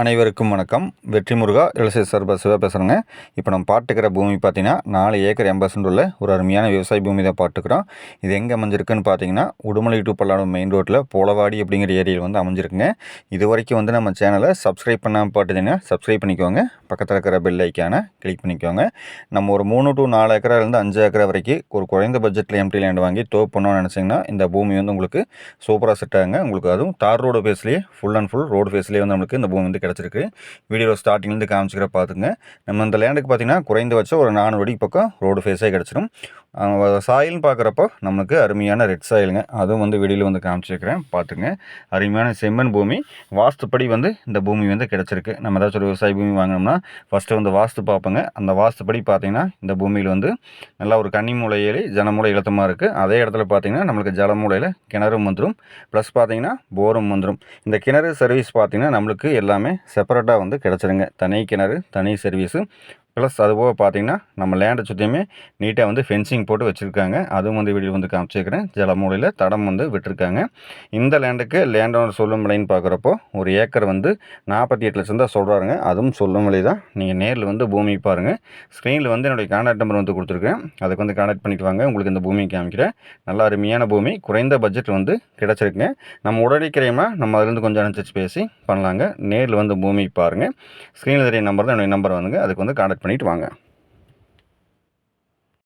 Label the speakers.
Speaker 1: அனைவருக்கும் வணக்கம். வெற்றி முருகா எல்எஸ்எஸ் சார்பாக சிவா பேசுகிறேங்க. இப்போ நம்ம பார்த்துக்கிற பூமி பார்த்தீங்கன்னா 4 ஏக்கர் 80 உள்ள ஒரு அருமையான விவசாய பூமி தான் பார்த்துக்கிறோம். இது எங்கே அமைஞ்சிருக்குன்னு பார்த்தீங்கன்னா உடுமலை டு பல்லாடம் மெயின் ரோட்டில் போலவாடி அப்படிங்கிற ஏரியாவில் வந்து அமைஞ்சிருக்குங்க. இது வரைக்கும் வந்து நம்ம சேனலை சப்ஸ்கிரைப் பண்ணாமல் பார்த்துட்டிங்கன்னா சப்ஸ்கிரைப் பண்ணிக்கோங்க. பக்கத்தில் இருக்கிற பெல் ஐக்கானை கிளிக் பண்ணிக்கோங்க. நம்ம ஒரு 3 to 4 ஏக்கராலேருந்து 5 ஏக்கரா வரைக்கும் ஒரு குறைந்த பட்ஜெட்டில் எம்டி லேண்ட் வாங்கி தோப் பண்ணணும்னு நினச்சிங்கன்னா இந்த பூமி வந்து உங்களுக்கு சூப்பராக செட் ஆகுங்க. உங்களுக்கு அதுவும் தார் ரோடு ஃபேஸ்லேயே ஃபுல் அண்ட் ஃபுல் ரோடு ஃபேஸ்லேயே வந்து நம்மளுக்கு இந்த பூமி வந்து கிடச்சிருக்கு. வீடியோ ஸ்டார்டிங்லேருந்து காமிச்சிக்கிற பார்த்துங்க. நம்ம இந்த லேண்டுக்கு பார்த்திங்கன்னா குறைந்தபட்சம் ஒரு 400 அடி பக்கம் ரோடு ஃபேஸே கிடச்சிடும். சாயில்னு பார்க்குறப்போ நம்மளுக்கு அருமையான ரெட் சாயிலுங்க. அதுவும் வந்து வீடியோவில் வந்து காமிச்சிருக்கிறேன் பார்த்துங்க. அருமையான செம்மண் பூமி. வாஸ்துப்படி வந்து இந்த பூமி வந்து கிடச்சிருக்கு. நம்ம ஏதாச்சும் ஒரு விவசாய பூமி வாங்கினோம்னா ஃபஸ்ட்டு வந்து வாஸ்து பார்ப்போங்க. அந்த வாஸ்துப்படி பார்த்திங்கன்னா இந்த பூமியில் வந்து நல்லா ஒரு கன்னி மூலை ஏறி ஜனமூலை இழுத்தமாக இருக்குது. அதே இடத்துல பார்த்திங்கன்னா நம்மளுக்கு ஜலமூலையில் கிணறும் வந்துடும், ப்ளஸ் பார்த்திங்கன்னா போரும் வந்துடும். இந்த கிணறு சர்வீஸ் பார்த்திங்கன்னா நம்மளுக்கு எல்லாமே செப்பரேட்டாக வந்து கிடச்சிருங்க. தனி கிணறு, தனி சர்வீஸு, ப்ளஸ் அதுபோக பார்த்திங்கன்னா நம்ம லேண்டை சுற்றியுமே நீட்டாக வந்து ஃபென்சிங் போட்டு வச்சுருக்காங்க. அதுவும் வந்து வீடியோ வந்து காமிச்சிருக்கிறேன். ஜலமூலையில் தடம் வந்து விட்டுருக்காங்க. இந்த லேண்டுக்கு லேண்ட் ஓனர் சொல்லும் விலைன்னு பார்க்குறப்போ ஒரு ஏக்கர் வந்து 48 லட்சம் தான் சொல்கிறாருங்க. அதுவும் சொல்லும் விலை தான். நீங்கள் நேரில் வந்து பூமி பாருங்கள். ஸ்க்ரீனில் வந்து என்னுடைய கான்டாக்ட் நம்பர் வந்து கொடுத்துருக்கேன். அதுக்கு வந்து கான்டாக்ட் பண்ணிட்டு வாங்க. உங்களுக்கு இந்த பூமி காமிக்கிறேன். நல்ல அருமையான பூமி, குறைந்த பட்ஜெட் வந்து கிடச்சிருக்குங்க. நம்ம உடனடிக்கிறேமா நம்ம அதுலேருந்து கொஞ்சம் அனுசரித்து பேசி பண்ணலாங்க. நேரில் வந்து பூமி பாருங்கள். ஸ்க்ரீனில் தெரிய நம்பர் தான் என்னுடைய நம்பர் வந்துங்க. அதுக்கு வந்து கான்டாக்ட் பண்ணிவிட்டு வாங்க.